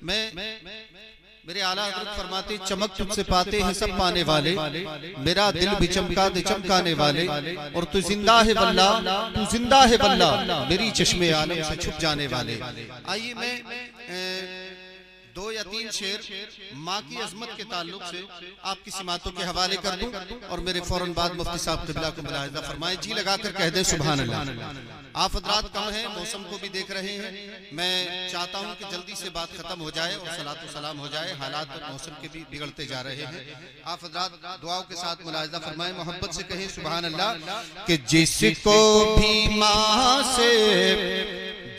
मेरे आला हज़रत फरमाते चमक तुझसे पाते हैं सब पाने वाले, मेरा दिल भी चमका दे चमकाने वाले, और तू जिंदा है वल्ला, तू जिंदा है वल्ला, मेरी चश्मे आलम से छुप जाने वाले। आइए मैं 2 या 3 शेर माँ की अजमत के ताल्लुक से आपकी सिमातों के हवाले कर दूं और मेरे फौरन बाद मुफ्ती साहब क़िबला को मुलाहिज़ा फरमाएं, जी लगाकर कह दे सुभान अल्लाह। आप हज़रात कम हैं, मौसम को भी देख रहे हैं, मैं चाहता हूं कि जल्दी से बात खत्म हो जाए और सलातो सलाम हो जाए, हालात और मौसम के भी बिगड़ते जा रहे हैं। आप हज़रात दुआओं के साथ मुलाहिज़ा फरमाएं, मोहब्बत से कहें सुभान अल्लाह। कि जिसको भी माँ से,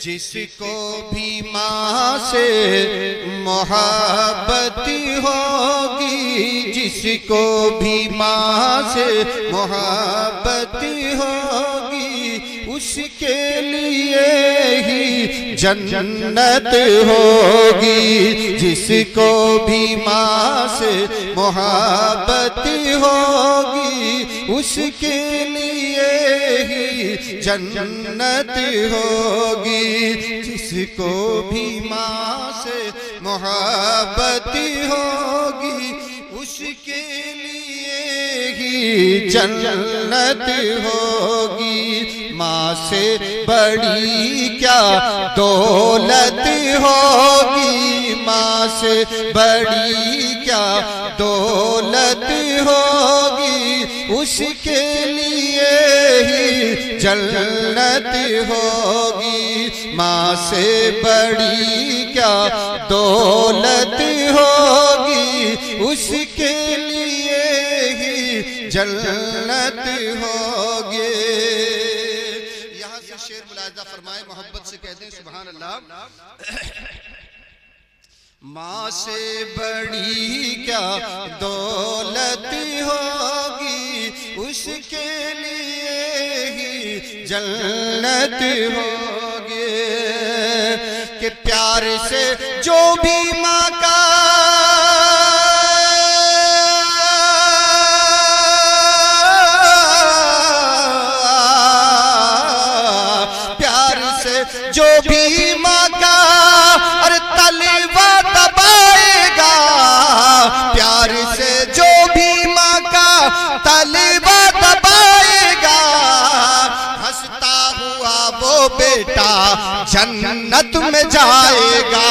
जिसको भी माँ से मोहब्बत होगी, जिसको भी माँ से मोहब्बत होगी, उसके लिए ही जन्नत होगी। जिसको भी माँ से मोहब्बत होगी, उसके लिए ही जन्नत होगी। जिसको भी माँ से मोहब्बत होगी, उसके लिए ही जन्नत होगी। माँ से बड़ी क्या दौलत होगी, माँ से बड़ी क्या दौलत होगी, उसके लिए ही जन्नत होगी। माँ से बड़ी क्या दौलत होगी, उसके लिए ही जन्नत होगी। यहाँ से शेर मुलाहिज़ा फरमाए, मोहब्बत से कहते हैं सुभान अल्लाह। माँ से बड़ी क्या दौलत होगी, उसके लिए ही जन्नत होगी। कि प्यार से जो भी माँ का जो भी माँ का अरे तलवा दबाएगा, प्यार से जो भी माँ का तलवा दबाएगा, हंसता हुआ वो बेटा जन्नत में जाएगा।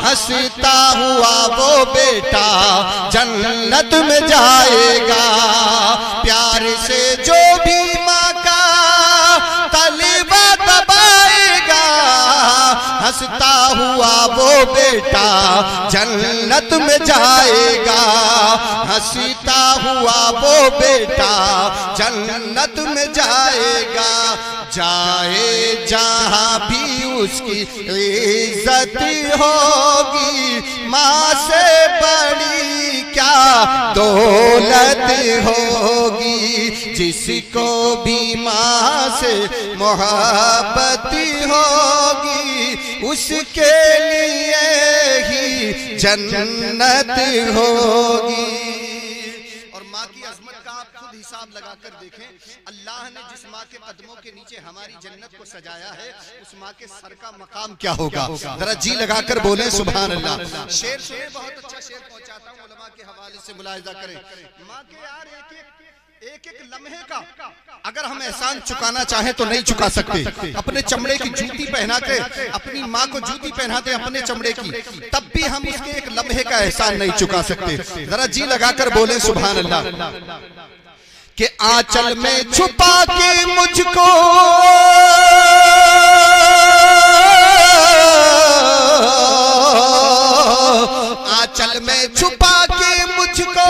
हंसता हुआ वो बेटा जन्नत में जाएगा। प्यार से जो भी माँ का तलवा दबाएगा, हंसता हुआ वो बेटा जन्नत में जाएगा। हंसता हुआ वो बेटा जन्नत में जाएगा। जाए जहाँ भी उसकी इज्जत होगी, माँ से बड़ी क्या दौलत होगी। जिसको भी माँ से मोहब्बत होगी, उसके लिए ही जन्नत होगी। और माँ की अजमत का आप खुद हिसाब लगाकर देखें, अल्लाह ने जिस माँ के कदमों के नीचे हमारी जन्नत को सजाया है, उस माँ के सर का मकाम क्या होगा। जरा जी लगाकर बोले सुभान अल्लाह। शेर सुने, बहुत अच्छा शेर पहुंचाता हूँ, उलमा के हवाले से मुलाहिज़ा करें। माँ के यार एक एक लम्हे का अगर हम एहसान चुकाना चाहें तो नहीं चुका सकते। अपने चमड़े की जूती पहना के अपनी माँ को जूती पहनाते अपने चमड़े की, तब भी हम उसके एक लम्हे का एहसान नहीं चुका सकते। जरा जी लगाकर बोले सुभान अल्लाह। कि आंचल में छुपा के मुझको आंचल में छुपा के मुझको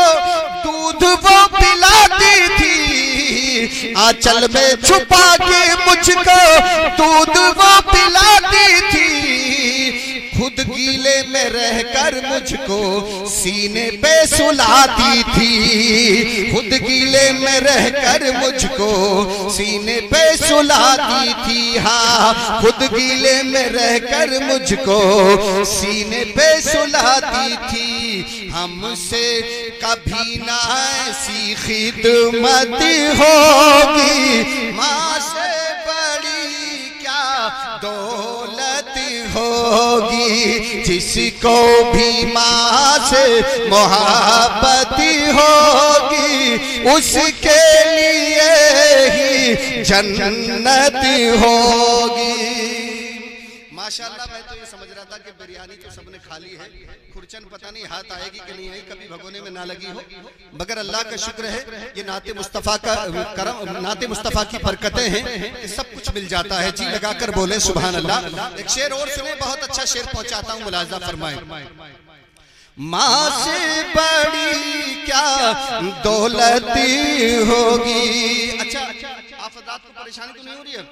दूध वो पिलाती थी। आंचल में छुपा के मुझको दूध वो पिलाती थी। खुद गीले में रहकर मुझको सीने पे सुलाती थी। खुद गीले में रहकर मुझको सीने पे सुलाती थी। हाँ, खुद गीले में रहकर मुझको सीने पे सुलाती थी। हमसे कभी ना ऐसी खिदमत होगी, माँ से बड़ी क्या दौलत हो होगी, जिसको भी माँ से मोहब्बत होगी उसके लिए ही जन्नत होगी। माशाअल्लाह, मैं तो ये समझ रहा था कि बिरयानी तो सबने खा ली है, खुरचन पता नहीं हाथ आएगी कि नहीं आएगी, कभी भगोने में ना लगी हो, मगर अल्लाह का शुक्र है ये नाते मुस्तफ़ा का करम, नाते मुस्तफ़ा की बरकतें हैं, सब कुछ मिल जाता है। जी लगाकर बोले सुभान अल्लाह। एक शेर और सुने, बहुत अच्छा शेर पहुंचाता हूँ, मुलाजा फरमाएं। माँ से बड़ी क्या दौलती होगी। अच्छा, आप हज़रात को परेशानी तो नहीं हो रही है?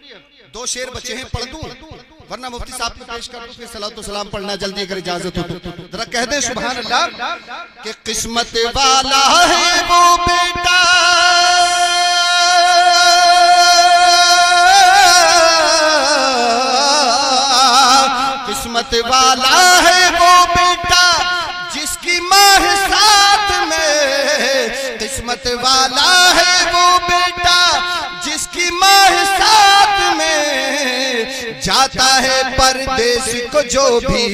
दो शेर बचे हैं, पढ़ दूं वरना मुफ्ती साहब को पेश कर दूं, फिर सलातो सलाम पढ़ना जल्दी अगर इजाजत हो तो। जरा कह दे सुभान अल्लाह कि किस्मत वाला है वो बेटा, किस्मत वाला है वो बेटा जिसकी माँ है साथ में, किस्मत वाला है वो बेटा जिसकी माँ है साथ में, जाता है परदेश को जो भी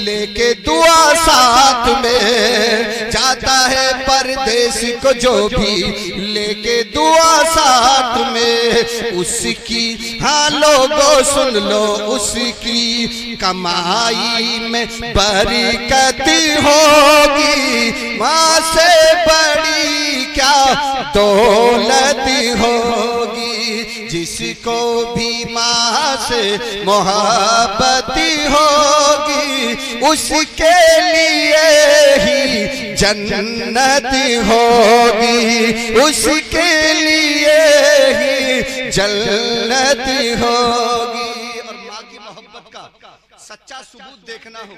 लेके दुआ साथ में, जाता है परदेश को जो भी लेके दुआ साथ में, उसकी हाँ लोगों सुन लो, उसकी कमाई में बरकत होगी, माँ से बड़ी क्या दौलत होगी, जिसको भी माँ से मोहब्बत होगी उसके लिए ही जन्नत होगी, उसके लिए ही जन्नत होगी। और माँ की मोहब्बत का सच्चा सबूत देखना हो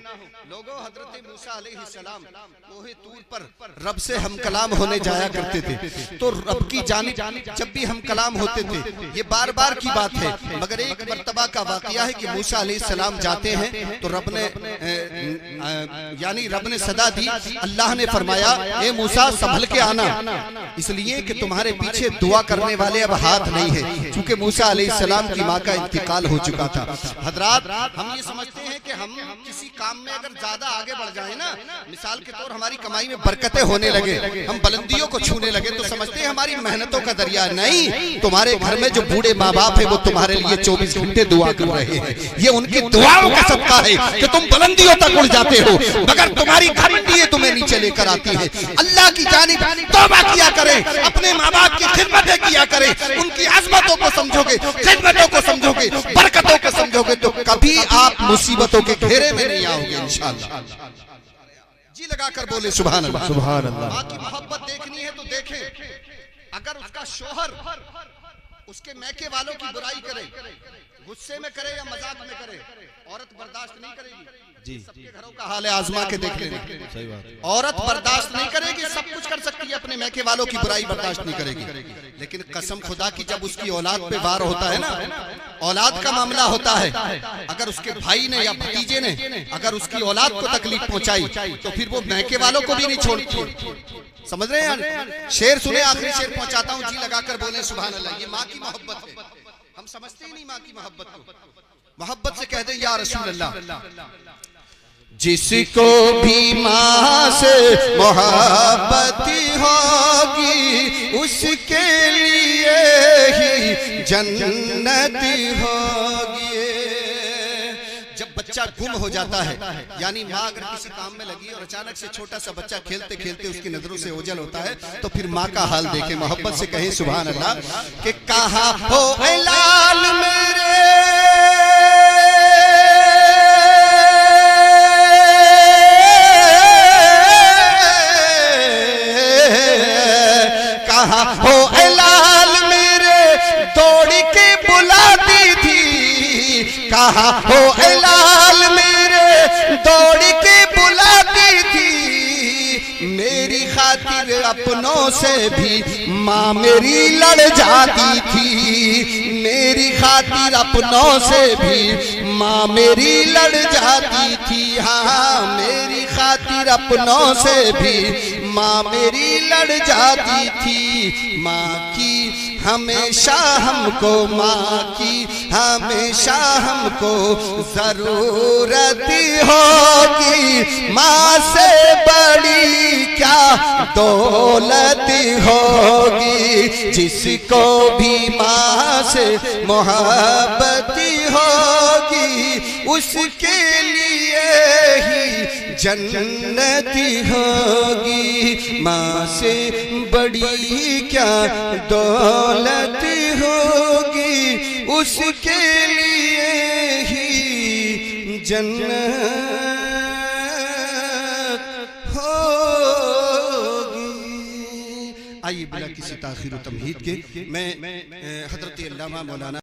लोगों, हजरत मूसा अलैहिस्सलाम कोहे तूर पर रब से हम कलाम होने जाया करते थे, तो रब की जानिब जब भी हम कलाम होते थे, ये बार बार की बात है, मगर एक मर्तबा का वाकया है कि मूसा अलैहिस्सलाम जाते हैं तो रब ने यानी रब ने सदा दी, अल्लाह ने फरमाया ए मूसा संभल के आना, इसलिए कि तुम्हारे पीछे दुआ करने वाले अब हाथ नहीं है, क्योंकि मूसा अलैहिस्सलाम की माँ का इंतकाल हो चुका था। हजरात, हम ये समझते हैं कि हम किसी काम में अगर ज्यादा आगे बढ़ जाए ना, मिसाल के तौर हमारी कमाई में बरकतें होने लगे, हम बुलंदियों को छूने लगे, तो समझते हैं हमारी मेहनतों का दरिया। नहीं, तुम्हारे घर में जो बूढ़े माँ बाप है वो तुम्हारे लिए 24 घंटे दुआ कर रहे हैं, ये उनकी दुआओं का सदका है कि तुम बुलंदियों तक उड़ जाते हो, मगर तुम्हारी घमंडियां तुम्हें नीचे लेकर आती है। अल्लाह की जानिब तौबा किया करें, अपने माँ बाप की खिदमतें किया करें, उनकी अज़मतों को समझोगे, खिदमतों को समझोगे, बरकतों को समझोगे, तो कभी आप मुसीबतों के घेरे में नहीं आओगे इंशाअल्लाह। जी लगाकर बोले सुभान अल्लाह। सुभान अल्लाह। माँ की मोहब्बत देखनी है तो देखें, अगर उसका शोहर उसके मैके वालों की बुराई करे, गुस्से में करे या मजाक में करे, औरत बर्दाश्त नहीं करेगी। जी, सबके घरों का हाल है, आजमा के देख लेना। सही बात। औरत बर्दाश्त नहीं करेगी, सब कुछ कर सकती है, अपने मैके वालों की बुराई बर्दाश्त नहीं करेगी, लेकिन कसम खुदा की जब उसकी औलाद पे वार होता है ना, औलाद का मामला होता है, अगर उसके भाई ने या भतीजे ने अगर उसकी औलाद को तकलीफ पहुंचाई तो फिर वो मैके वालों को भी नहीं छोड़ती। समझ रहे हैं? शेर सुने, आखिरी शेर पहुंचाता हूँ, जी लगाकर बोले सुभान अल्लाह। ये माँ की मोहब्बत है, हम समझते ही नहीं माँ की मोहब्बत को। मोहब्बत से कह दे या रसूल अल्लाह, जिसको भी माँ से मोहब्बत होगी उसके लिए ही जन्नत होगी। जब बच्चा गुम हो जाता है, यानी माँ अगर किसी काम में लगी और अचानक से छोटा सा बच्चा खेलते खेलते उसकी नजरों से ओझल होता है, तो फिर माँ का हाल देखे, मोहब्बत से कहे सुभान अल्लाह कि कहाँ हो ऐ लाल मेरे, कहाँ हो ऐ लाल मेरे, दौड़ के बुलाती थी, कहाँ हो ऐ लाल मेरे, दौड़ के बुलाती थी, मेरी खातिर अपनों से भी माँ मेरी लड़ जाती थी, मेरी खातिर अपनों से भी माँ मेरी लड़ जाती थी, हाँ मेरी खातिर अपनों से भी माँ मेरी लड़ जाती थी। माँ की हमेशा हमको माँ की हमेशा हमको जरूरत होगी। माँ से बड़ी क्या दौलत होगी। जिसको भी माँ से मोहब्बत होगी उसके लिए ही जन्नती होगी। माँ से बड़ी क्या दौलत होगी उसके लिए ही जन्नत होगी। आइए बिना किसी ताखीर व तमहीद के मैं हज़रत अल्लामा मौलाना